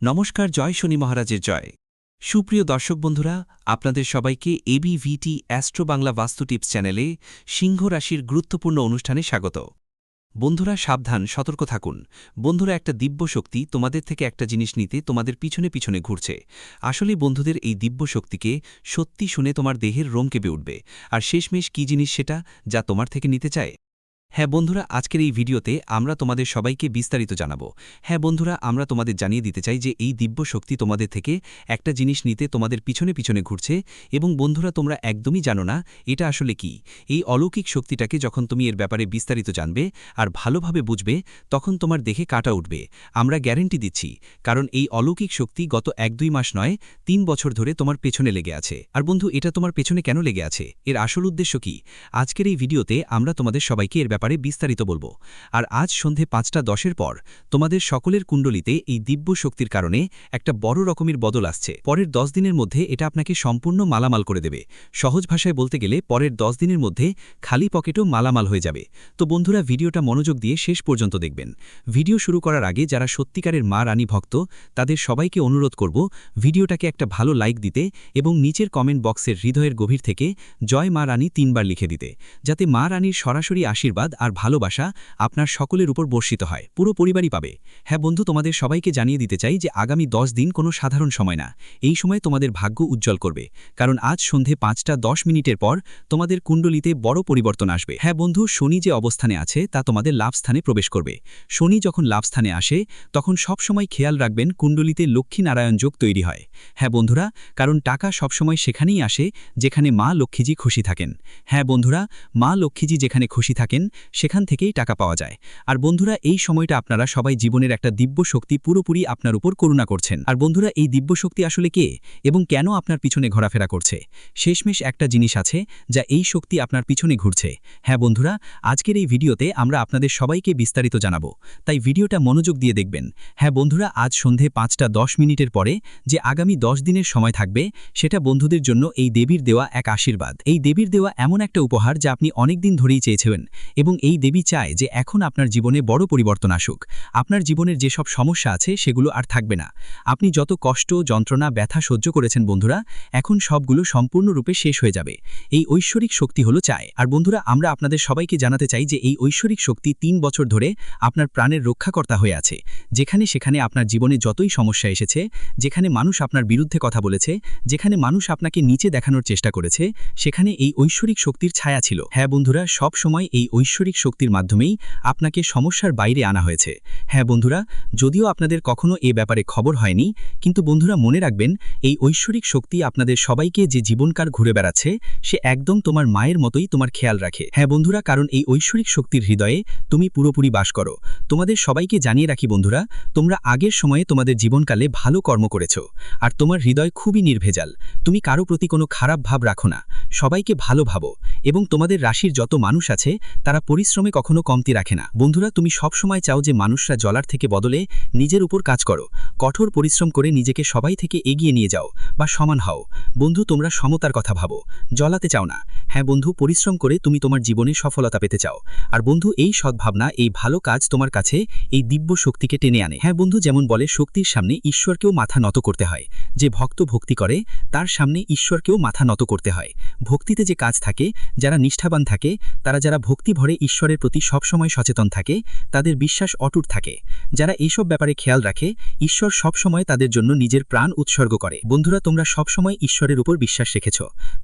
নমস্কার, জয় শনি মহারাজের জয়। সুপ্রিয় দর্শক বন্ধুরা, আপনাদের সবাইকে এবিভিটি অ্যাস্ট্রো বাংলা বাস্তু টিপস চ্যানেলে সিংহ রাশির গুরুত্বপূর্ণ অনুষ্ঠানে স্বাগত। বন্ধুরা সাবধান, সতর্ক থাকুন। বন্ধুরা, একটা দিব্য শক্তি তোমাদের থেকে একটা জিনিস নিতে তোমাদের পিছনে পিছনে ঘুরছে। আসলে বন্ধুদের এই দিব্য শক্তিকে সত্যি শুনে তোমার দেহের রোম কেঁপে উঠবে। আর শেষমেশ কী জিনিস সেটা, যা তোমার থেকে নিতে চায়? হ্যাঁ বন্ধুরা, আজকের এই ভিডিওতে আমরা তোমাদের সবাইকে বিস্তারিত জানাবো। হ্যাঁ বন্ধুরা, আমরা তোমাদের জানিয়ে দিতে চাই যে এই দিব্য শক্তি তোমাদের থেকে একটা জিনিস নিতে তোমাদের পিছনে পিছনে ঘুরছে। এবং বন্ধুরা, তোমরা একদমই জানো না এটা আসলে কি। এই অলৌকিক শক্তিটাকে যখন তুমি এর ব্যাপারে বিস্তারিত জানবে আর ভালোভাবে বুঝবে, তখন তোমার দেখে কাটা উঠবে। আমরা গ্যারেন্টি দিচ্ছি, কারণ এই অলৌকিক শক্তি গত 1-2 মাস নয়, 3 বছর ধরে তোমার পেছনে লেগে আছে। আর বন্ধু, এটা তোমার পেছনে কেন লেগে আছে, এর আসল উদ্দেশ্য কি, আজকের এই ভিডিওতে আমরা তোমাদের সবাইকে এর ব্যাপারে বিস্তারিত বলবো। আর আজ সন্ধে 5:10 পর তোমাদের সকলের কুণ্ডলিতে এই দিব্য শক্তির কারণে একটা বড় রকমের বদল আসছে। পরের 10 দিনের মধ্যে এটা আপনাকে সম্পূর্ণ মালামাল করে দেবে। সহজ ভাষায় বলতে গেলে পরের 10 দিনের মধ্যে খালি পকেটও মালামাল হয়ে যাবে। তো বন্ধুরা, ভিডিওটা মনোযোগ দিয়ে শেষ পর্যন্ত দেখবেন। ভিডিও শুরু করার আগে যারা সত্যিকারের মা রানী ভক্ত, তাদের সবাইকে অনুরোধ করব ভিডিওটাকে একটা ভালো লাইক দিতে এবং নিচের কমেন্ট বক্সের হৃদয়ের গভীর থেকে জয় মা রানী 3 বার লিখে দিতে, যাতে মা রানীর সরাসরি আশীর্বাদ আর ভালোবাসা আপনার সকলের উপর বর্ষিত হয়, পুরো পরিবারই পাবে। হ্যাঁ বন্ধু, তোমাদের সবাইকে জানিয়ে দিতে চাই যে আগামী 10 দিন কোনো সাধারণ সময় না। এই সময় তোমাদের ভাগ্য উজ্জ্বল করবে, কারণ আজ সন্ধে 5:10 পর তোমাদের কুণ্ডলিতে বড় পরিবর্তন আসবে। হ্যাঁ বন্ধু, শনি যে অবস্থানে আছে তা তোমাদের লাভস্থানে প্রবেশ করবে। শনি যখন লাভস্থানে আসে তখন সবসময় খেয়াল রাখবেন কুণ্ডলিতে লক্ষ্মী নারায়ণ যোগ তৈরি হয়। হ্যাঁ বন্ধুরা, কারণ টাকা সবসময় সেখানেই আসে যেখানে মা লক্ষ্মীজি খুশি থাকেন। হ্যাঁ বন্ধুরা, মা লক্ষ্মীজি যেখানে খুশি থাকেন সেখান থেকেই টাকা পাওয়া যায়। আর বন্ধুরা, এই সময়টা আপনারা সবাই জীবনের একটা দিব্য শক্তি পুরোপুরি আপনার উপর করুণা করছেন। আর বন্ধুরা, এই দিব্য শক্তি আসলে কে এবং কেন আপনার পিছনে ঘোরাফেরা করছে? শেষমেশ একটা জিনিস আছে যা এই শক্তি আপনার পিছনে ঘুরছে। হ্যাঁ বন্ধুরা, আজকের এই ভিডিওতে আমরা আপনাদের সবাইকে বিস্তারিত জানাবো, তাই ভিডিওটা মনোযোগ দিয়ে দেখবেন। হ্যাঁ বন্ধুরা, আজ সন্ধে 5:10 পরে যে আগামী 10 দিনের সময় থাকবে, সেটা বন্ধুদের জন্য এই দেবীর দেওয়া এক আশীর্বাদ। এই দেবীর দেওয়া এমন একটা উপহার যা আপনি অনেকদিন ধরেই চেয়েছিলেন, এবং এই দেবী চায় যে এখন আপনার জীবনে বড় পরিবর্তন আসুক। আপনার জীবনের যেসব সমস্যা আছে সেগুলো আর থাকবে না। আপনি যত কষ্ট, যন্ত্রণা, ব্যথা সহ্য করেছেন বন্ধুরা, এখন সবগুলো সম্পূর্ণরূপে শেষ হয়ে যাবে। এই ঐশ্বরিক শক্তি হলো চায়। আর বন্ধুরা, আমরা আপনাদের সবাইকে জানাতে চাই যে এই ঐশ্বরিক শক্তি 3 বছর ধরে আপনার প্রাণের রক্ষাকর্তা হয়ে আছে। যেখানে সেখানে আপনার জীবনে যতই সমস্যা এসেছে, যেখানে মানুষ আপনার বিরুদ্ধে কথা বলেছে, যেখানে মানুষ আপনাকে নিচে দেখানোর চেষ্টা করেছে, সেখানে এই ঐশ্বরিক শক্তির ছায়া ছিল। হ্যাঁ বন্ধুরা, সব সময় এই ঐশ্বরিক শক্তির মাধ্যমেই আপনাকে সমস্যার বাইরে আনা হয়েছে। হ্যাঁ বন্ধুরা, যদিও আপনাদের কখনো এ ব্যাপারে খবর হয়নি, কিন্তু বন্ধুরা মনে রাখবেন, এই ঐশ্বরিক শক্তি আপনাদের সবাইকে যে জীবনকার ঘুরে বেড়াচ্ছে, সে একদম তোমার মায়ের মতোই তোমার খেয়াল রাখে। হ্যাঁ বন্ধুরা, কারণ এই ঐশ্বরিক শক্তির হৃদয়ে তুমি পুরোপুরি বাস করো। তোমাদের সবাইকে জানিয়ে রাখি বন্ধুরা, তোমরা আগের সময়ে তোমাদের জীবনকালে ভালো কর্ম করেছো, আর তোমার হৃদয় খুবই নির্ভেজাল। তুমি কারো প্রতি কোনো খারাপ ভাব রাখো না, সবাইকে ভালো ভাবো, এবং তোমাদের রাশির যত মানুষ আছে তারা পরিশ্রমে কখনো কমতি রাখে না। বন্ধুরা, তুমি সব সময় চাও যে মানুষরা জ্বলার থেকে বদলে নিজের উপর কাজ করো, কঠোর পরিশ্রম করে নিজেকে সবাই থেকে এগিয়ে নিয়ে যাও বা সমান হও। বন্ধু, তোমরা সমতার কথা ভাবো, জ্বলাতে চাও না। হ্যাঁ বন্ধু, পরিশ্রম করে তুমি তোমার জীবনে সফলতা পেতে চাও। আর বন্ধু, এই সদ্ভাবনা, এই ভালো কাজ তোমার কাছে এই দিব্য শক্তিকে টেনে আনে। হ্যাঁ বন্ধু, যেমন বলে শক্তির সামনে ঈশ্বরকেও মাথা নত করতে হয়। যে ভক্ত ভক্তি করে তার সামনে ঈশ্বরকেও মাথা নত করতে হয়। ভক্তিতে যে কাজ থাকে, যারা নিষ্ঠাবান থাকে, তারা যারা ভক্তি ভরে ঈশ্বরের প্রতি সবসময় সচেতন থাকে, তাদের বিশ্বাস অটুট থাকে। যারা এইসব ব্যাপারে খেয়াল রাখে, ঈশ্বর সবসময় তাদের জন্য নিজের প্রাণ উৎসর্গ করে। বন্ধুরা, তোমরা সবসময় ঈশ্বরের উপর বিশ্বাস রেখেছ।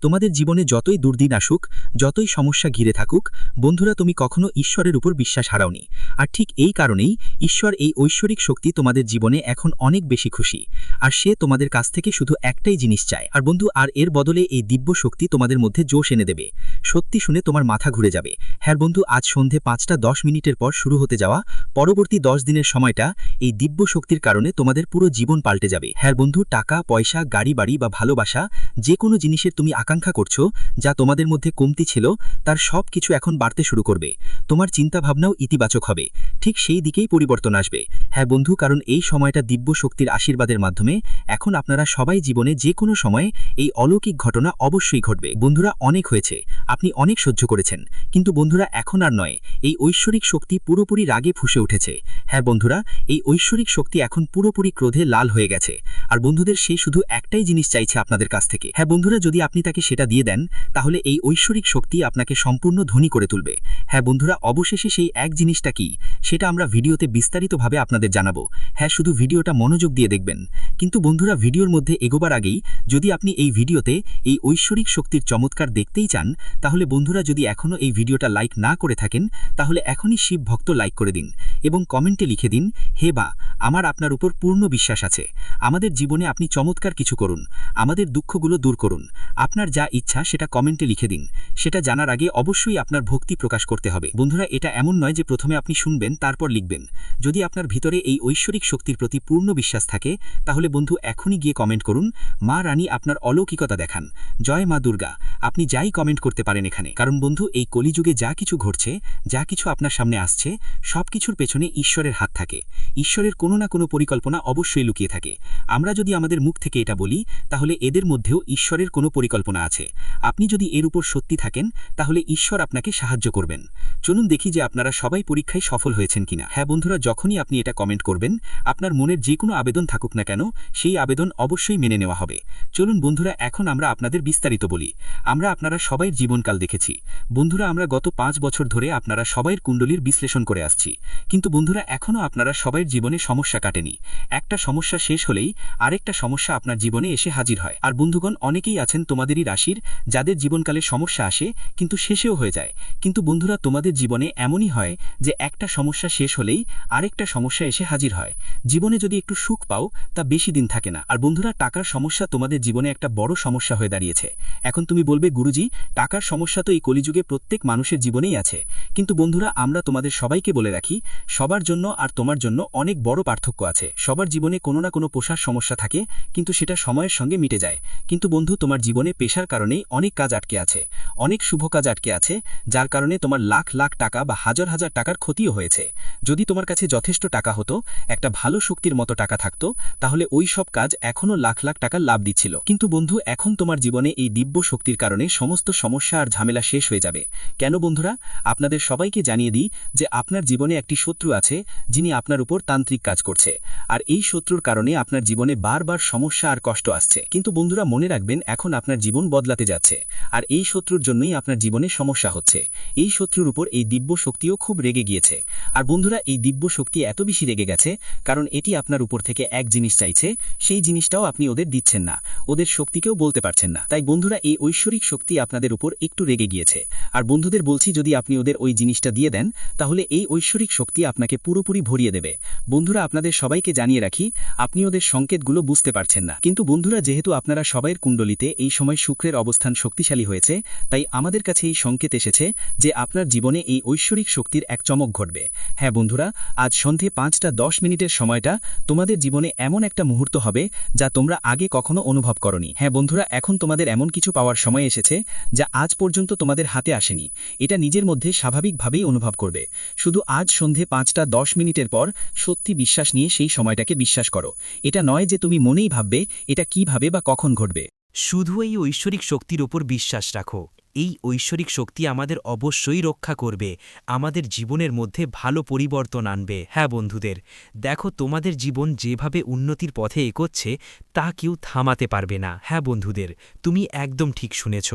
তোমাদের জীবনে যতই দুর্দিন আসুক, যতই সমস্যা ঘিরে থাকুক, বন্ধুরা তুমি কখনো ঈশ্বরের উপর বিশ্বাস হারাওনি। আর ঠিক এই কারণেই ঈশ্বর এই ঐশ্বরিক শক্তি তোমাদের জীবনে এখন অনেক বেশি খুশি। আর সে তোমাদের কাছ থেকে শুধু একটাই জিনিস চায়। আর বন্ধু, আর এর বদলে এই দিব্য শক্তি তোমাদের মধ্যে জোশ এনে দেবে। সত্যি শুনে তোমার মাথা ঘুরে যাবে। হ্যাঁ বন্ধু, আজ সন্ধে 5:10 পর শুরু হতে যাওয়া পরবর্তী 10 দিনের সময়টা এই দিব্য শক্তির কারণে তোমাদের পুরো জীবন পাল্টে যাবে। হ্যাঁ বন্ধু, টাকা, পয়সা, গাড়ি বাড়ি বা ভালোবাসা, যে কোনো জিনিসের তুমি আকাঙ্ক্ষা করছো, যা তোমাদের মধ্যে কমতি ছিল, তার সব কিছু এখন বাড়তে শুরু করবে। তোমার চিন্তাভাবনাও ইতিবাচক হবে, ঠিক সেই দিকেই পরিবর্তন আসবে। হ্যাঁ বন্ধু, কারণ এই সময়টা দিব্য শক্তির আশীর্বাদের মাধ্যমে এখন আপনারা সবাই জীবনে যে কোনো সময়ে এই অলৌকিক ঘটনা অবশ্যই ঘটবে। বন্ধুরা, অনেক হয়েছে, আপনি অনেক সহ্য করেছেন, কিন্তু বন্ধুরা এখন আর নয়, এই ঐশ্বরিক শক্তি পুরোপুরি রাগে ফুঁসে উঠেছে। হ্যাঁ বন্ধুরা, এই ঐশ্বরিক শক্তি এখন পুরোপুরি ক্রোধে লাল হয়ে গেছে। আর বন্ধুদের সে শুধু একটাই জিনিস চাইছে আপনাদের কাছ থেকে। হ্যাঁ বন্ধুরা, যদি আপনি তাকে সেটা দিয়ে দেন তাহলে এই ঐশ্বরিক শক্তি আপনাকে সম্পূর্ণ ধনী করে তুলবে। হ্যাঁ বন্ধুরা, অবশেষে সেই এক জিনিসটা কি সেটা আমরা ভিডিওতে বিস্তারিতভাবে আপনাদের জানাবো। হ্যাঁ, শুধু ভিডিওটা মনোযোগ দিয়ে দেখবেন। কিন্তু বন্ধুরা, ভিডিওর মধ্যে এগোবার আগেই যদি আপনি এই ভিডিওতে এই ঐশ্বরিক শক্তির চমৎকার দেখতেই চান তাহলে বন্ধুরা, যদি এখনও এই ভিডিওটা লাইক না করে থাকেন তাহলে এখনই শিব ভক্ত লাইক করে দিন এবং কমেন্টে লিখে দিন, হে বা, আমার আপনার উপর পূর্ণ বিশ্বাস আছে। আমাদের জীবনে আপনি চমৎকার কিছু করুন, আমাদের দুঃখগুলো দূর করুন। আপনার যা ইচ্ছা সেটা কমেন্টে লিখে দিন। সেটা জানার আগে অবশ্যই আপনার ভক্তি প্রকাশ করতে হবে। বন্ধুরা, এটা এমন নয় যে প্রথমে আপনি শুনবেন তারপর লিখবেন। যদি আপনার ভিতরে এই ঐশ্বরিক শক্তির প্রতি পূর্ণ বিশ্বাস থাকে তাহলে বন্ধু এখনই গিয়ে কমেন্ট করুন, মা রানী আপনার অলৌকিকতা দেখান, জয় মা দুর্গা। আপনি যাই কমেন্ট করতে পারেন এখানে, কারণ বন্ধু এই কলিযুগে যা কিছু ঘটছে, যা কিছু আপনার সামনে আসছে, সব কিছুর পেছনে ঈশ্বরের হাত থাকে। ঈশ্বরের কোনো না কোনো পরিকল্পনা অবশ্যই লুকিয়ে থাকে। আমরা যদি আমাদের মুখ থেকে এটা বলি তাহলে এদের মধ্যেও ঈশ্বরের কোনো পরিকল্পনা আছে। আপনি যদি এর উপর সত্যি থাকেন তাহলে ঈশ্বর আপনাকে সাহায্য করবেন। চলুন দেখি যে আপনারা সবাই পরীক্ষায় সফল হয়েছেন কিনা। হ্যাঁ বন্ধুরা, যখনই আপনি এটা কমেন্ট করবেন আপনার মনের যে কোনো আবেদন থাকুক না কেন সেই আবেদন অবশ্যই মেনে নেওয়া হবে। চলুন বন্ধুরা, এখন আমরা আপনাদের বিস্তারিত বলি। আমরা আপনারা সবাই জীবনকাল দেখেছি। বন্ধুরা, আমরা গত 5 বছর ধরে আপনারা সবাই কুণ্ডলীর বিশ্লেষণ করে আসছি। কিন্তু বন্ধুরা, এখনও আপনারা সবাই জীবনে সমস্যা কাটেনি। একটা সমস্যা শেষ হলেই আরেকটা সমস্যা আপনার জীবনে এসে হাজির হয়। আর বন্ধুগণ, অনেকেই আছেন তোমাদেরই রাশির যাদের জীবনকালে সমস্যা আসে কিন্তু শেষেও হয়ে যায়। কিন্তু বন্ধুরা, তোমাদের জীবনে এমনই হয় যে একটা সমস্যা শেষ হলেই আরেকটা সমস্যা এসে হাজির হয়। জীবনে যদি একটু সুখ পাও তা বেশি দিন থাকে না। আর বন্ধুরা, টাকার সমস্যা তোমাদের জীবনে একটা বড় সমস্যা হয়ে দাঁড়িয়েছে। এখন তুমি বলবে, গুরুজি, টাকার সমস্যা তো এই কলিযুগে প্রত্যেক মানুষের জীবনেই আছে। কিন্তু বন্ধুরা, আমরা তোমাদের সবাইকে বলে রাখি, সবার জন্য আর তোমার জন্য অনেক বড় পার্থক্য আছে। সবার জীবনে কোনো না কোনো পেশার সমস্যা থাকে, কিন্তু সেটা সময়ের সঙ্গে মিটে যায়। কিন্তু বন্ধু, তোমার জীবনে পেশার কারণেই অনেক কাজ আটকে আছে, অনেক শুভ কাজ আটকে আছে, যার কারণে তোমার লাখ লাখ টাকা বা হাজার হাজার টাকার ক্ষতিও হয়েছে। যদি তোমার কাছে যথেষ্ট টাকা হতো, একটা ভালো শক্তির মতো টাকা থাকতো, তাহলে ওই সব কাজ এখনও লাখ লাখ টাকার লাভ দিচ্ছিল। কিন্তু বন্ধু, এখন তোমার জীবনে এই দিব্য শক্তির কারণে সমস্ত সমস্যা আর ঝামেলা শেষ হয়ে যাবে। কেন বন্ধুরা? আপনাদের সবাইকে জানিয়ে দিই যে আপনার জীবনে একটি শত্রু আছে যিনি আপনার উপর তান্ত্রিক কাজ করছে। আর এই শত্রুর কারণে আপনার জীবনে বারবার সমস্যা আর কষ্ট আসছে। কিন্তু বন্ধুরা, মনে রাখবেন, এখন আপনার জীবন বদলাতে যাচ্ছে। আর এই শত্রুর জন্যই আপনার জীবনে সমস্যা হচ্ছে। এই শত্রুর উপর এই দিব্য শক্তিও খুব রেগে গিয়েছে। আর বন্ধুরা, এই দিব্য শক্তি এত বেশি রেগে গেছে কারণ এটি আপনার উপর থেকে এক জিনিস চাইছে, সেই জিনিসটাও আপনি ওদের দিচ্ছেন না, ওদের শক্তিকেও বলতে পারছেন না। তাই বন্ধুরা, এই ঐশ্বরিক শক্তি আপনাদের উপর একটু রেগে গিয়েছে। আর বন্ধুদের বলছি, যদি আপনি ওদের ওই জিনিসটা দিয়ে দেন তাহলে এই ঐশ্বরিক শক্তি আপনাকে পুরোপুরি ভরিয়ে দেবে। বন্ধুরা, আপনাদের সবাইকে জানিয়ে রাখি, আপনি ওদের সংকেতগুলো বুঝতে পারছেন না। কিন্তু বন্ধুরা, যেহেতু আপনারা সবাইয়ের কুণ্ডলিতে এই সময় শুক্রের অবস্থান শক্তিশালী হয়েছে, তাই আমাদের কাছে এই সংকেত এসেছে যে আপনার জীবনে এই ঐশ্বরিক শক্তির এক চমক ঘটবে। হ্যাঁ বন্ধুরা, আজ সন্ধে 5:10 সময়টা তোমাদের জীবনে এমন একটা মুহূর্ত হবে যা তোমরা আগে কখনো অনুভব করনি। হ্যাঁ বন্ধুরা, এখন তোমাদের এমন কিছু পাওয়ার সময় এসেছে যা আজ পর্যন্ত তোমাদের হাতে আসেনি। এটা নিজের মধ্যে স্বাভাবিকভাবেই অনুভব করবে। শুধু আজ সন্ধে 5:10 পর সত্যি বিশ্বাস নিয়ে সেই সময়টাকে বিশ্বাস করো। এটা নয় যে তুমি মনেই ভাববে এটা কিভাবে বা কখন ঘটবে। শুধু এই ঐশ্বরিক শক্তির ওপর বিশ্বাস রাখো। এই ঐশ্বরিক শক্তি আমাদের অবশ্যই রক্ষা করবে, আমাদের জীবনের মধ্যে ভালো পরিবর্তন আনবে। হ্যাঁ বন্ধুদের, দেখো, তোমাদের জীবন যেভাবে উন্নতির পথে এগোচ্ছে তা কেউ থামাতে পারবে না। হ্যাঁ বন্ধুদের, তুমি একদম ঠিক শুনেছ।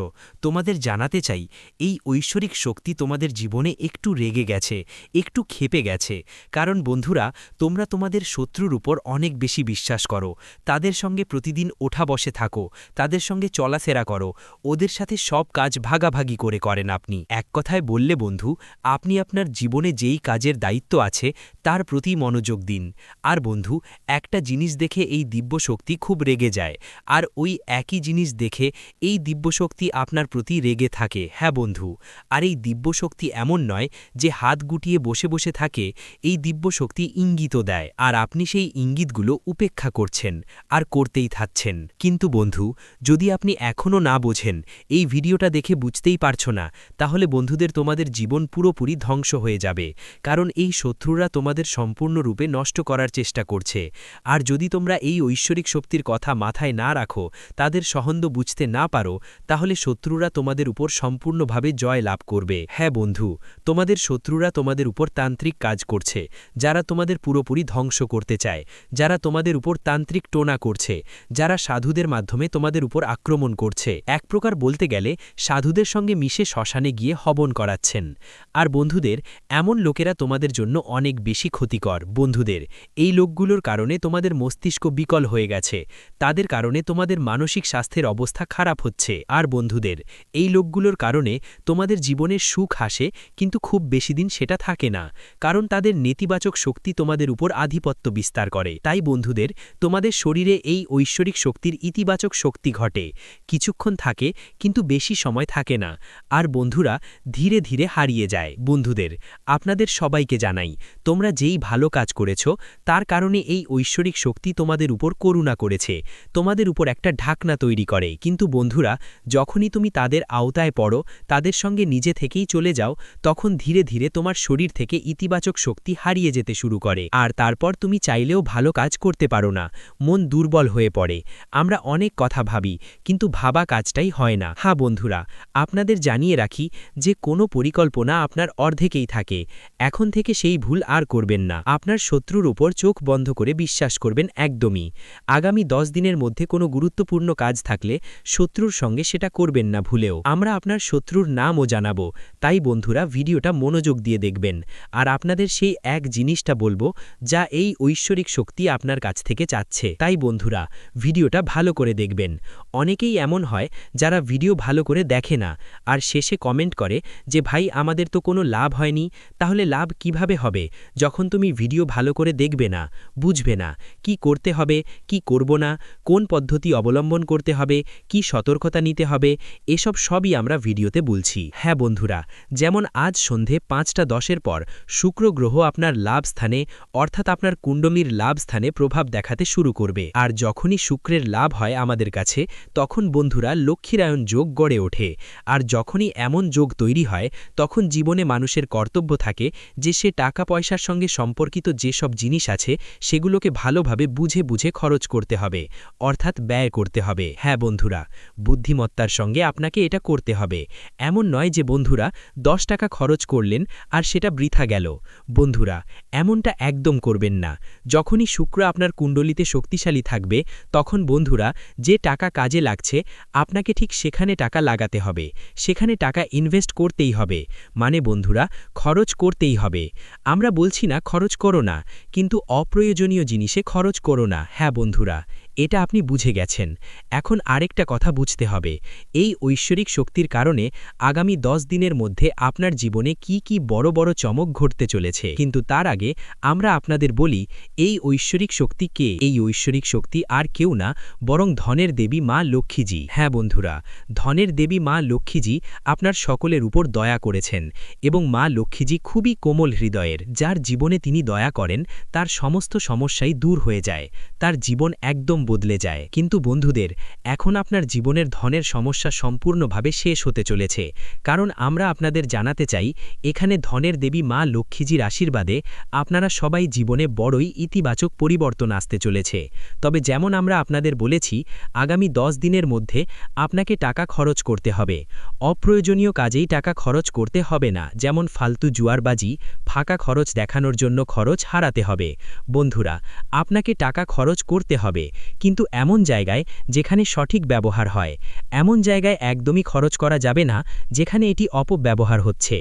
তোমাদের জানাতে চাই, এই ঐশ্বরিক শক্তি তোমাদের জীবনে একটু রেগে গেছে, একটু ক্ষেপে গেছে। কারণ বন্ধুরা, তোমরা তোমাদের শত্রুর উপর অনেক বেশি বিশ্বাস করো, তাদের সঙ্গে প্রতিদিন ওঠা বসে থাকো, তাদের সঙ্গে চলাফেরা করো, ওদের সাথে সব কাজ ভাগাভাগি করে করেন। আপনি এক কথায় বললে বন্ধু, আপনি আপনার জীবনে যেই কাজের দায়িত্ব আছে তার প্রতি মনোযোগ দিন। আর বন্ধু, একটা জিনিস দেখে এই দিব্য শক্তি খুব রেগে যায়, আর ওই একই জিনিস দেখে এই দিব্য শক্তি আপনার প্রতি রেগে থাকে। হ্যাঁ বন্ধু, আর এই দিব্য শক্তি এমন নয় যে হাত গুটিয়ে বসে বসে থাকে, এই দিব্য শক্তি ইঙ্গিতও দেয়, আর আপনি সেই ইঙ্গিতগুলো উপেক্ষা করছেন আর করতেই থাকছেন। কিন্তু বন্ধু, যদি আপনি এখনও না বোঝেন, এই ভিডিওটা দেখে বুঝতেই পারছো না, তাহলে বন্ধুদের তোমাদের জীবন পুরোপুরি ধ্বংস হয়ে যাবে। কারণ এই শত্রুরা তোমাদের তোমাদের সম্পূর্ণরূপে নষ্ট করার চেষ্টা করছে। আর যদি তোমরা এই ঐশ্বরিক শক্তির কথা মাথায় না রাখো, তাদের সহন্দ বুঝতে না পারো, তাহলে শত্রুরা তোমাদের উপর সম্পূর্ণভাবে জয় লাভ করবে। হ্যাঁ বন্ধু, তোমাদের শত্রুরা তোমাদের উপর তান্ত্রিক কাজ করছে, যারা তোমাদের পুরোপুরি ধ্বংস করতে চায়, যারা তোমাদের উপর তান্ত্রিক টোনা করছে, যারা সাধুদের মাধ্যমে তোমাদের উপর আক্রমণ করছে। এক প্রকার বলতে গেলে সাধুদের সঙ্গে মিশে শ্মশানে গিয়ে হবন করাচ্ছেন। আর বন্ধুদের, এমন লোকেরা তোমাদের জন্য অনেক বেশি ক্ষতিকর। বন্ধুদের, এই লোকগুলোর কারণে তোমাদের মস্তিষ্ক বিকল হয়ে গেছে, তাদের কারণে তোমাদের মানসিক স্বাস্থ্যের অবস্থা খারাপ হচ্ছে। আর বন্ধুদের, এই লোকগুলোর কারণে তোমাদের জীবনের সুখ আসে, কিন্তু খুব বেশি দিন সেটা থাকে না, কারণ তাদের নেতিবাচক শক্তি তোমাদের উপর আধিপত্য বিস্তার করে। তাই বন্ধুদের, তোমাদের শরীরে এই ঐশ্বরিক শক্তির ইতিবাচক শক্তি ঘটে, কিছুক্ষণ থাকে কিন্তু বেশি সময় থাকে না। আর বন্ধুরা, ধীরে ধীরে হারিয়ে যায়। বন্ধুদের, আপনাদের সবাইকে জানাই, তোমরা যেই ভালো কাজ করেছ তার কারণে এই ঐশ্বরিক শক্তি তোমাদের উপর করুণা করেছে, তোমাদের উপর একটা ঢাকনা তৈরি করে। কিন্তু বন্ধুরা, যখনই তুমি তাদের আওতায় পড়ো, তাদের সঙ্গে নিজে থেকেই চলে যাও, তখন ধীরে ধীরে তোমার শরীর থেকে ইতিবাচক শক্তি হারিয়ে যেতে শুরু করে। আর তারপর তুমি চাইলেও ভালো কাজ করতে পারো না, মন দুর্বল হয়ে পড়ে। আমরা অনেক কথা ভাবি, কিন্তু ভাবা কাজটাই হয় না। হ্যাঁ বন্ধুরা, আপনাদের জানিয়ে রাখি যে কোনো পরিকল্পনা আপনার অর্ধেকেই থাকে। এখন থেকে সেই ভুল আর করবেন না। আপনার শত্রুর উপর চোখ বন্ধ করে বিশ্বাস করবেন একদমই। আগামী 10 দিনের মধ্যে কোনো গুরুত্বপূর্ণ কাজ থাকলে শত্রুর সঙ্গে সেটা করবেন না ভুলেও। আমরা আপনার শত্রুর নামও জানাবো, তাই বন্ধুরা ভিডিওটা মনোযোগ দিয়ে দেখবেন। আর আপনাদের সেই এক জিনিসটা বলবো যা এই ঐশ্বরিক শক্তি আপনার কাছ থেকে চাচ্ছে। তাই বন্ধুরা, ভিডিওটা ভালো করে দেখবেন। অনেকেই এমন হয় যারা ভিডিও ভালো করে দেখে না, আর শেষে কমেন্ট করে যে ভাই আমাদের তো কোনো লাভ হয়নি। তাহলে লাভ কিভাবে হবে যখন তুমি ভিডিও ভালো করে দেখবে না, বুঝবে না কি করতে হবে, কি করব না, কোন পদ্ধতি অবলম্বন করতে হবে, কি সতর্কতা নিতে হবে, এসব সবই আমরা ভিডিওতে বলছি। হ্যাঁ বন্ধুরা, যেমন আজ সন্ধে 5:10 পর শুক্র গ্রহ আপনার লাভ স্থানে অর্থাৎ আপনার কুণ্ডলীর লাভ স্থানে প্রভাব দেখাতে শুরু করবে। আর যখনই শুক্রের লাভ হয় আমাদের কাছে, তখন বন্ধুরা লক্ষ্মীরায়ণ যোগ গড়ে ওঠে। আর যখনই এমন যোগ তৈরি হয়, তখন জীবনে মানুষের কর্তব্য থাকে যে সে টাকা পয়সার সঙ্গে সম্পর্কিত যেসব জিনিস আছে সেগুলোকে ভালোভাবে বুঝে বুঝে খরচ করতে হবে, অর্থাৎ ব্যয় করতে হবে। হ্যাঁ বন্ধুরা, বুদ্ধিমত্তার সঙ্গে আপনাকে এটা করতে হবে। এমন নয় যে বন্ধুরা 10 টাকা খরচ করলেন আর সেটা বৃথা গেল। বন্ধুরা, এমনটা একদম করবেন না। যখনই শুক্র আপনার কুণ্ডলিতে শক্তিশালী থাকবে, তখন বন্ধুরা যে টাকা কাজে লাগছে আপনাকে ঠিক সেখানে টাকা লাগাতে হবে, সেখানে টাকা ইনভেস্ট করতেই হবে। মানে বন্ধুরা, খরচ করতেই হবে। আমরা বলছি না খরচ করো না, কিন্তু অপ্রয়োজনীয় জিনিসে খরচ করো না। হ্যাঁ বন্ধুরা, এটা আপনি বুঝে গেছেন। এখন আরেকটা কথা বুঝতে হবে, এই ঐশ্বরিক শক্তির কারণে আগামী 10 দিনের মধ্যে আপনার জীবনে কি কি বড় বড় চমক ঘটতে চলেছে। কিন্তু তার আগে আমরা আপনাদের বলি, এই ঐশ্বরিক শক্তি কে? এই ঐশ্বরিক শক্তি আর কেউ না, বরং ধনের দেবী মা লক্ষ্মীজি। হ্যাঁ বন্ধুরা, ধনের দেবী মা লক্ষ্মীজি আপনার সকলের উপর দয়া করেছেন, এবং মা লক্ষ্মীজি খুবই কোমল হৃদয়ের। যার জীবনে তিনি দয়া করেন তার সমস্ত সমস্যাই দূর হয়ে যায়, তার জীবন একদম বদলে যায়। কিন্তু বন্ধুদের, এখন আপনার জীবনের ধনের সমস্যা সম্পূর্ণভাবে শেষ হতে চলেছে, কারণ আমরা আপনাদের জানাতে চাই এখানে ধনের দেবী মা লক্ষ্মীজির আশীর্বাদে আপনারা সবাই জীবনে বড়ই ইতিবাচক পরিবর্তন আসতে চলেছে। তবে যেমন আমরা আপনাদের বলেছি, আগামী 10 দিনের মধ্যে আপনাকে টাকা খরচ করতে হবে। অপ্রয়োজনীয় কাজেই টাকা খরচ করতে হবে না, যেমন ফালতু জুয়ারবাজি, ফাঁকা খরচ দেখানোর জন্য খরচ হারাতে হবে। বন্ধুরা, আপনাকে টাকা খরচ করতে হবে, কিন্তু এমন জায়গায় যেখানে সঠিক ব্যবহার হয়। এমন জায়গায় একদমই খরচ করা যাবে না যেখানে এটি অপব্যবহার হচ্ছে।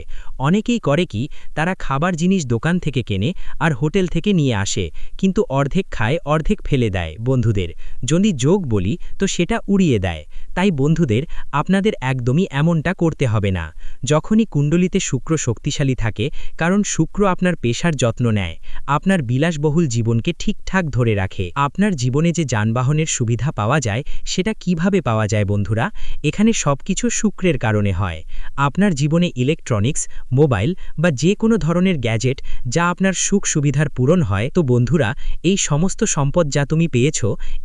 অনেকেই করে কি, তারা খাবার জিনিস দোকান থেকে কেনে আর হোটেল থেকে নিয়ে আসে, কিন্তু অর্ধেক খায় অর্ধেক ফেলে দেয়। বন্ধুদের, যদি যোগ বলি তো সেটা উড়িয়ে দেয়। তাই বন্ধুদের, আপনাদের একদমই এমনটা করতে হবে না। যখনই কুণ্ডলিতে শুক্র শক্তিশালী থাকে, কারণ শুক্র আপনার পেশার যত্ন নেয়, আপনার বিলাসবহুল জীবনকে ঠিকঠাক ধরে রাখে। আপনার জীবনে যে যানবাহনের সুবিধা পাওয়া যায় সেটা কিভাবে পাওয়া যায় বন্ধুরা? এখানে সবকিছু শুক্রের কারণে হয়। আপনার জীবনে ইলেকট্রনিক্স, মোবাইল বা যে কোনো ধরনের গ্যাজেট যা আপনার সুখ সুবিধার পূরণ হয়, তো বন্ধুরা এই সমস্ত সম্পদ যা তুমি পেয়েছ,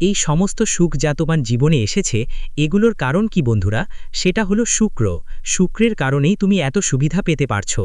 এই সমস্ত সুখ যা তোমার জীবনে এসেছে, এগুলো এগুলোর কারণ কি বন্ধুরা? সেটা হলো শুক্র। শুক্রের কারণেই তুমি এত সুবিধা পেতে পারছো।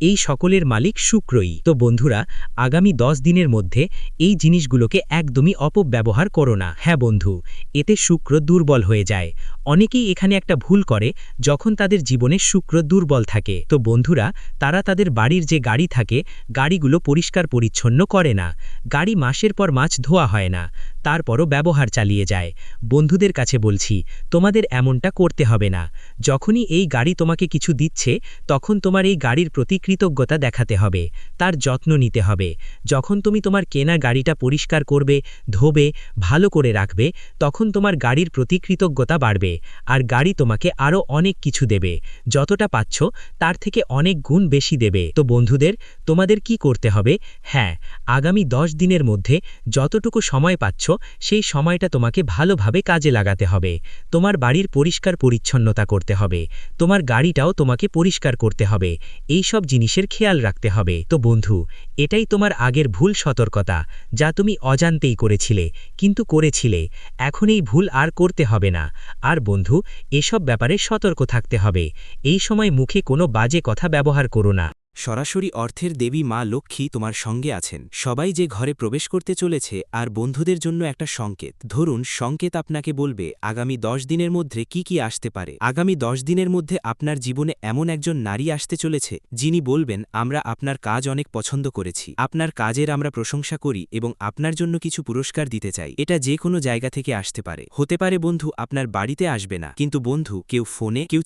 এই সকলের মালিক শুক্রই। তো বন্ধুরা, আগামী 10 দিনের মধ্যে এই জিনিসগুলোকে একদমই অপব্যবহার করো না। হ্যাঁ বন্ধু, এতে শুক্র দুর্বল হয়ে যায়। অনেকেই এখানে একটা ভুল করে, যখন তাদের জীবনে শুক্র দুর্বল থাকে তো বন্ধুরা, তারা তাদের বাড়ির যে গাড়ি থাকে, গাড়িগুলো পরিষ্কার পরিচ্ছন্ন করে না। গাড়ি মাসের পর মাস ধোয়া হয় না, তারপরও ব্যবহার চালিয়ে যায়। বন্ধুদের কাছে বলছি, তোমাদের এমনটা করতে হবে না। যখনই এই গাড়ি তোমাকে কিছু দিচ্ছে, তখন তোমার এই গাড়ির প্রতি কৃতজ্ঞতা দেখাতে হবে, তার যত্ন নিতে হবে। যখন তুমি তোমার কেনা গাড়িটা পরিষ্কার করবে, ধোবে, ভালো করে রাখবে, তখন তোমার গাড়ির প্রতি কৃতজ্ঞতা বাড়বে, আর গাড়ি তোমাকে আরও অনেক কিছু দেবে। যতটা পাচ্ছ তার থেকে অনেক গুণ বেশি দেবে। তো বন্ধুদের, তোমাদের কি করতে হবে? হ্যাঁ, আগামী 10 দিনের মধ্যে যতটুকু সময় পাচ্ছ, সেই সময়টা তোমাকে ভালোভাবে কাজে লাগাতে হবে। তোমার বাড়ির পরিষ্কার পরিচ্ছন্নতা করতে হবে, তোমার গাড়িটাও তোমাকে পরিষ্কার করতে হবে, এই সব জিনিসের খেয়াল রাখতে হবে। তো বন্ধু, এটাই তোমার আগের ভুল সতর্কতা, যা তুমি অজান্তেই করেছিলে, কিন্তু করেছিলে। এখন এই ভুল আর করতে হবে না। আর বন্ধু, এসব ব্যাপারে সতর্ক থাকতে হবে। এই সময় মুখে কোনো বাজে কথা ব্যবহার করো না। সরাসরি অর্থের দেবী মা লক্ষ্মী তোমার সঙ্গে আছেন। সবাই যে ঘরে প্রবেশ করতে চলেছে, আর বন্ধুদের জন্য একটা সংকেত। ধরুন, সংকেত আপনাকে বলবে আগামী 10 দিনের মধ্যে কি কি আসতে পারে। আগামী 10 দিনের মধ্যে আপনার জীবনে এমন একজন নারী আসতে চলেছে, যিনি বলবেন, আমরা আপনার কাজ অনেক পছন্দ করেছি, আপনার কাজের আমরা প্রশংসা করি এবং আপনার জন্য কিছু পুরস্কার দিতে চাই। এটা যে কোনো জায়গা থেকে আসতে পারে। হতে পারে বন্ধু আপনার বাড়িতে আসবে না, কিন্তু বন্ধু কেউ ফোনে, কেউ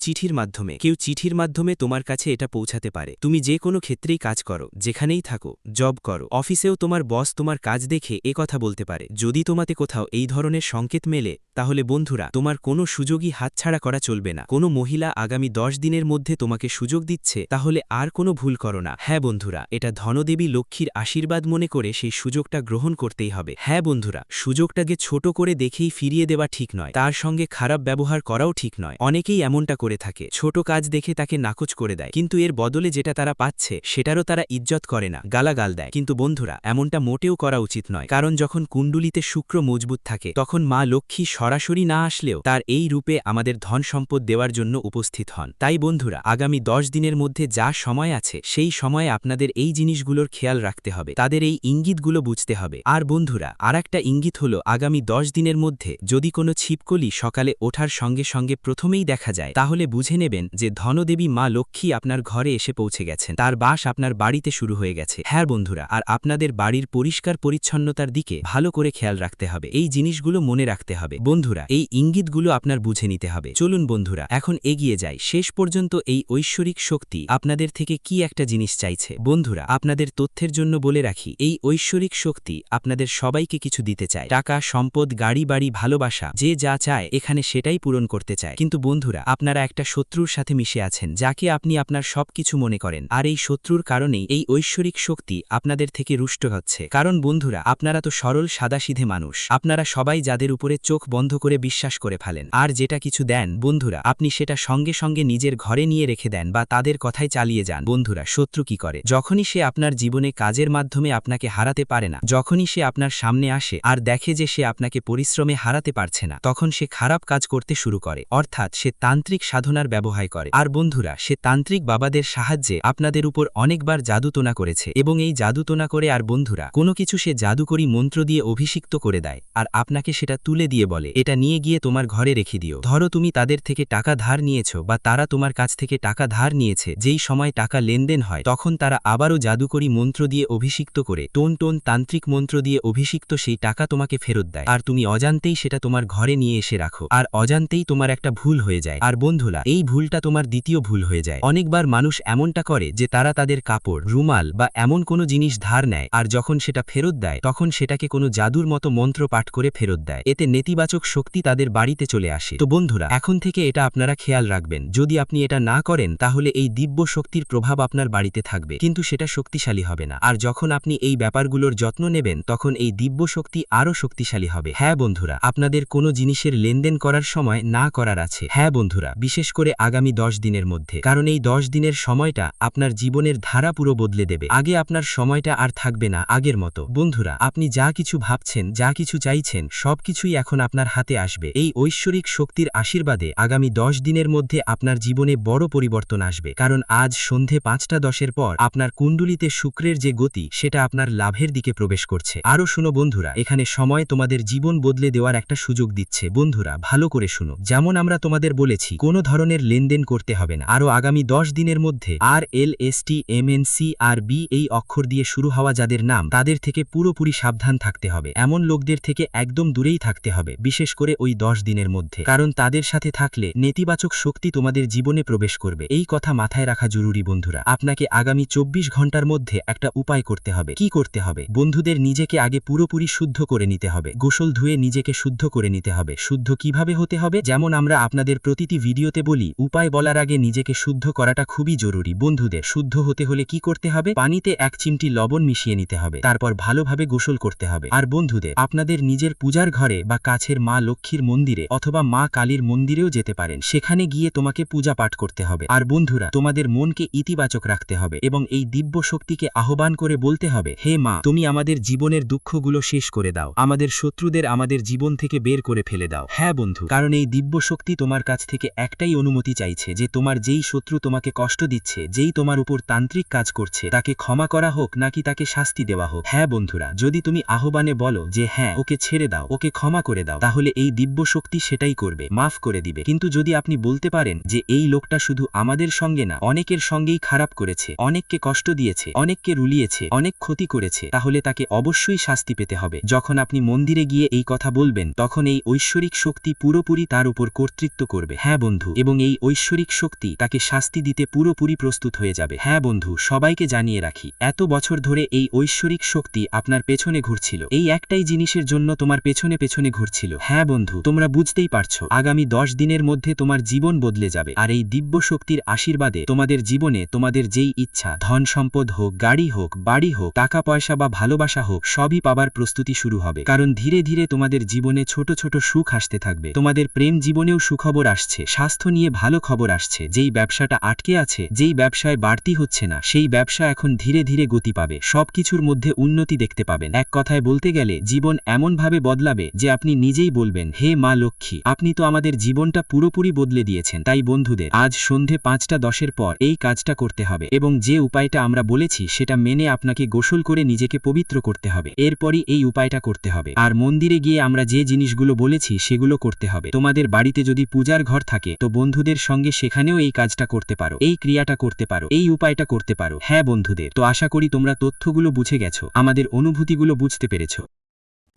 চিঠির মাধ্যমে তোমার কাছে এটা পৌঁছাতে পারে। তুমি যে কোনো ক্ষেত্রেই কাজ করো, যেখানেই থাকো, জব করো, অফিসেও তোমার বস তোমার কাজ দেখে কথা বলতে পারে। যদি তোমাতে কোথাও এই ধরনের সংকেত মেলে, তাহলে বন্ধুরা, তোমার কোনো সুযোগই হাতছাড়া করা চলবে না। কোনো মহিলা আগামী 10 দিনের মধ্যে তোমাকে সুযোগ দিচ্ছে, তাহলে আর কোনো ভুল করো না। হ্যাঁ বন্ধুরা, এটা ধনদেবী লক্ষ্মীর আশীর্বাদ মনে করে সেই সুযোগটা গ্রহণ করতেই হবে। হ্যাঁ বন্ধুরা, সুযোগটাকে ছোট করে দেখেই ফিরিয়ে দেওয়া ঠিক নয়, তার সঙ্গে খারাপ ব্যবহার করাও ঠিক নয়। অনেকেই এমনটা করে থাকে, ছোট কাজ দেখে তাকে নাকচ করে দেয়, কিন্তু এর বদলে যেটা তারা পাচ্ছে সেটারও তারা ইজ্জত করে না, গালাগাল দেয়। কিন্তু বন্ধুরা, এমনটা মোটেও করা উচিত নয়, কারণ যখন কুণ্ডুলিতে শুক্র মজবুত থাকে, তখন মা লক্ষ্মী সরাসরি না আসলেও তার এই রূপে আমাদের ধন সম্পদ দেওয়ার জন্য উপস্থিত হন। তাই বন্ধুরা, আগামী 10 দিনের মধ্যে যা সময় আছে, সেই সময়ে আপনাদের এই জিনিসগুলোর খেয়াল রাখতে হবে, তাদের এই ইঙ্গিতগুলো বুঝতে হবে। আর বন্ধুরা, আর একটা ইঙ্গিত হলো, আগামী 10 দিনের মধ্যে যদি কোনো ছিপকলি সকালে ওঠার সঙ্গে সঙ্গে প্রথমেই দেখা যায়, তাহলে বুঝে নেবেন যে ধনদেবী মা লক্ষ্মী আপনার ঘরে এসে পৌঁছে গেছেন, তার বাস আপনার বাড়িতে শুরু হয়ে গেছে। হ্যাঁ বন্ধুরা, আর আপনাদের বাড়ির পরিষ্কার পরিচ্ছন্নতার দিকে ভালো করে খেয়াল রাখতে হবে, এই জিনিসগুলো মনে রাখতে হবে। বন্ধুরা, এই ইঙ্গিতগুলো আপনার বুঝে নিতে হবে। চলুন বন্ধুরা, এখন এগিয়ে যাই। শেষ পর্যন্ত এই ঐশ্বরিক শক্তি আপনাদের থেকে কি একটা জিনিস চাইছে। বন্ধুরা, আপনাদের তথ্যের জন্য বলে রাখি, এই ঐশ্বরিক শক্তি আপনাদের সবাইকে কিছু দিতে চায়। টাকা, সম্পদ, গাড়ি, বাড়ি, ভালোবাসা, যে যা চায় এখানে সেটাই পূরণ করতে চায়। কিন্তু বন্ধুরা, আপনারা একটা শত্রুর সাথে মিশে আছেন, যাকে আপনি আপনার সবকিছু মনে করেন, আর এই শত্রুর কারণেই এই ঐশ্বরিক শক্তি আপনাদের থেকে রুষ্ট হচ্ছে। কারণ বন্ধুরা, আপনারা তো সরল সাদাসিধে মানুষ, আপনারা সবাই যাদের উপরে চোখ বন্ধ করে বিশ্বাস করে ফেলেন, আর যেটা কিছু দেন বন্ধুরা, আপনি সেটা সঙ্গে সঙ্গে নিজের ঘরে নিয়ে রেখে দেন বা তাদের কথাই চালিয়ে যান। বন্ধুরা, শত্রু কি করে? যখনই সে আপনার জীবনে কাজের মাধ্যমে আপনাকে হারাতে পারে না, যখনই সে আপনার সামনে আসে আর দেখে যে সে আপনাকে পরিশ্রমে হারাতে পারছে না, তখন সে খারাপ কাজ করতে শুরু করে, অর্থাৎ সে তান্ত্রিক সাধনার ব্যবহার করে। আর বন্ধুরা, সে তান্ত্রিক বাবাদের সাহায্যে আপনাদের উপর অনেকবার জাদুটোনা করেছে, এবং এই জাদুটোনা করে আর বন্ধুরা, কোনো কিছু সে জাদুকরী মন্ত্র দিয়ে অভিষিক্ত করে দেয়, আর আপনাকে সেটা তুলে দিয়ে বলে, এটা নিয়ে গিয়ে তোমার ঘরে রেখে দিও। ধরো তুমি তাদের থেকে টাকা ধার নিয়েছো, বা তারা তোমার কাছ থেকে টাকা ধার নিয়েছে, যেই সময় টাকা লেনদেন হয়, তখন তারা আবারও জাদুকরী মন্ত্র দিয়ে অভিষিক্ত করে, টোন তান্ত্রিক মন্ত্র দিয়ে অভিষিক্ত সেই টাকা তোমাকে ফেরত দেয়, আর তুমি অজান্তেই সেটা তোমার ঘরে নিয়ে এসে রাখো, আর অজান্তেই তোমার একটা ভুল হয়ে যায়। আর বন্ধুরা, এই ভুলটা তোমার দ্বিতীয় ভুল হয়ে যায়। অনেকবার মানুষ এমনটা করে যে তারা তাদের কাপড়, রুমাল বা এমন কোনো জিনিস ধার নেয়, আর যখন সেটা ফেরত দেয়, তখন সেটাকে কোনো জাদুর মতো মন্ত্র পাঠ করে ফেরত দেয়। এতে নেতিবাচক শক্তি তাদের বাড়িতে চলে আসে। তো বন্ধুরা, এখন থেকে এটা আপনারা খেয়াল রাখবেন। যদি আপনি এটা না করেন, তাহলে এই দিব্য শক্তির প্রভাব আপনার বাড়িতে থাকবে, কিন্তু সেটা শক্তিশালী হবে না। আর যখন আপনি এই ব্যাপারগুলোর যত্ন নেবেন, তখন এই দিব্য শক্তি আরও শক্তিশালী হবে। হ্যাঁ বন্ধুরা, আপনাদের কোনো জিনিসের লেনদেন করার সময় না করার আছে। হ্যাঁ বন্ধুরা, বিশেষ করে আগামী 10 দিনের মধ্যে, কারণ এই 10 দিনের সময়টা আপনার জীবনের ধারা পুরো বদলে দেবে। আগে আপনার সময়টা আর থাকবে না আগের মতো। বন্ধুরা, আপনি যা কিছু ভাবছেন, যা কিছু চাইছেন, সবকিছুই এখন আপনার হাতে আসবে। এই ঐশ্বরিক শক্তির আশীর্বাদে আগামী 10 দিনের মধ্যে আপনার জীবনে বড় পরিবর্তন আসবে। কারণ আজ সন্ধে 5:10 পর আপনার কুণ্ডলিতে শুক্রের যে গতি, সেটা আপনার লাভের দিকে প্রবেশ করছে। আরও শুনো বন্ধুরা, এখানে সময় তোমাদের জীবন বদলে দেওয়ার একটা সুযোগ দিচ্ছে। বন্ধুরা, ভালো করে শুনো। যেমন আমরা তোমাদের বলেছি, কোনো ধরনের লেনদেন করতে হবে না। আরও আগামী 10 দিনের মধ্যে RLSTMNCRB এই অক্ষর দিয়ে শুরু হওয়া যাদের নাম, তাদের থেকে পুরোপুরি সাবধান থাকতে হবে। এমন লোকদের থেকে একদম দূরেই থাকতে হবে, বিশেষ করে ওই 10 দিনের মধ্যে। কারণ তাদের সাথে থাকলে নেতিবাচক শক্তি তোমাদের জীবনে প্রবেশ করবে। এই কথা মাথায় রাখা জরুরি বন্ধুরা। আপনাকে আগামী 24 ঘন্টার মধ্যে একটা উপায় করতে হবে। কি করতে হবে? বন্ধুদের, নিজেকে আগে পুরোপুরি শুদ্ধ করে নিতে হবে। গোসল ধুয়ে নিজেকে শুদ্ধ করে নিতে হবে। শুদ্ধ কিভাবে হতে হবে? যেমন আমরা আপনাদের প্রতিটি ভিডিওতে বলি, উপায় বলার আগে নিজেকে শুদ্ধ করাটা খুবই জরুরি। বন্ধুদের, শুদ্ধ হতে হলে কি করতে হবে? পানিতে 1 চিমটি লবণ মিশিয়ে নিতে হবে, তারপর ভালোভাবে গোসল করতে হবে। আর বন্ধুদের, আপনাদের নিজের পূজার ঘরে বা কাছের মা লক্ষ্মীর মন্দিরে অথবা মা কালীর মন্দিরেও যেতে পারেন। সেখানে গিয়ে তোমাকে পূজা পাঠ করতে হবে। আর বন্ধুরা, তোমাদের মনকে ইতিবাচক রাখতে হবে এবং এই দিব্য শক্তিকে আহ্বান করে বলতে হবে, হে মা, তুমি আমাদের জীবনের দুঃখগুলো শেষ করে দাও, আমাদের শত্রুদের আমাদের জীবন থেকে বের করে ফেলে দাও। হ্যাঁ বন্ধু, কারণ এই দিব্য শক্তি তোমার কাছ থেকে একটাই অনুমতি চাইছে, যে তোমার যেই শত্রু তোমাকে কষ্ট দিচ্ছে, যেই তোমার উপর তান্ত্রিক কাজ করছে, তাকে ক্ষমা করা হোক নাকি তাকে শাস্তি দেওয়া হোক। হ্যাঁ বন্ধুরা, যদি তুমি আহ্বানে বলো যে হ্যাঁ, ওকে ছেড়ে দাও, ওকে ক্ষমা করে দাও, তাহলে এই দিব্য শক্তি সেটাই করবে, মাফ করে দিবে। কিন্তু যদি আপনি বলতে পারেন যে এই লোকটা শুধু আমাদের সঙ্গে না, অনেকের সঙ্গেই খারাপ করেছে, অনেককে কষ্ট দিয়েছে, অনেককে রুলিয়েছে, অনেক ক্ষতি করেছে, তাহলে তাকে অবশ্যই শাস্তি পেতে হবে। যখন আপনি মন্দিরে গিয়ে এই কথা বলবেন, তখন এই ঐশ্বরিক শক্তি পুরোপুরি তার উপর কর্তৃত্ব করবে। হ্যাঁ বন্ধু, এবং এই ঐশ্বরিক শক্তি তাকে শাস্তি দিতে পুরোপুরি প্রস্তুত হয়ে যাবে। হ্যাঁ বন্ধু, সবাইকে জানিয়ে রাখি, এত বছর ধরে এই ঐশ্বরিক শক্তি আপনার পেছনে ঘুরছিল, এই একটাই জিনিসের জন্য তোমার পেছনে পেছনে ঘুরছিল। হ্যাঁ বন্ধু, তোমরা বুঝতেই পারছো, আগামী 10 দিনের মধ্যে তোমার জীবন বদলে যাবে। আর এই দিব্য শক্তির আশীর্বাদে তোমাদের জীবনে তোমাদের যেই ইচ্ছা, ধন সম্পদ হোক, গাড়ি হোক, বাড়ি হোক, টাকা পয়সা বা ভালোবাসা হোক, সবই পাবার প্রস্তুতি শুরু হবে। কারণ ধীরে ধীরে তোমাদের জীবনে ছোট ছোট সুখ আসতে থাকবে। তোমাদের প্রেম জীবনেও সুখবর আসছে, স্বাস্থ্য নিয়ে ভালো খবর আসছে। যেই ব্যবসাটা আটকে আছে, যেই ব্যবসায় বাড়তি হচ্ছে না, সেই ব্যবসা এখন ধীরে ধীরে গতি পাবে। সবকিছুর মধ্যে উন্নতি দেখতে পাবেন। এক কথায় বলতে গেলে জীবন এমনভাবে বদলাবে যে আপনি নিজেই বলবেন, হে মা লক্ষ্মী, আপনি তো আমাদের জীবনটা পুরোপুরি বদলে দিয়েছেন। তাই বন্ধুদের, আজ সন্ধে 5:10 পর এই কাজটা করতে হবে এবং যে উপায়টা আমরা বলেছি সেটা মেনে আপনাকে গোসল করে নিজেকে পবিত্র করতে হবে। এরপরই এই উপায়টা করতে হবে। আর মন্দিরে গিয়ে আমরা যে জিনিসগুলো বলেছি সেগুলো করতে হবে। তোমাদের বাড়িতে যদি পূজার ঘর থাকে, তো বন্ধুদের সঙ্গে সেখানেও এই কাজটা করতে পারো, এই ক্রিয়াটা করতে পারো, এই উপায়টা করতে পারো। হ্যাঁ বন্ধুদের, তো আশা করি তোমরা তথ্যগুলো বুঝে গেছো, আমাদের অনুভূতিগুলো বুঝতে পেরেছো।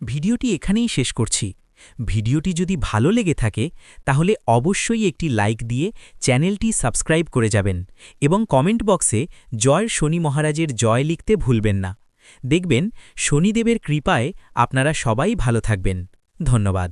ভিডিওটি এখানেই শেষ করছি। ভিডিওটি যদি ভালো লেগে থাকে তাহলে অবশ্যই একটি লাইক দিয়ে চ্যানেলটি সাবস্ক্রাইব করে যাবেন এবং কমেন্ট বক্সে জয় শনি মহারাজের জয় লিখতে ভুলবেন না। দেখবেন শনিদেবের কৃপায় আপনারা সবাই ভালো থাকবেন। ধন্যবাদ।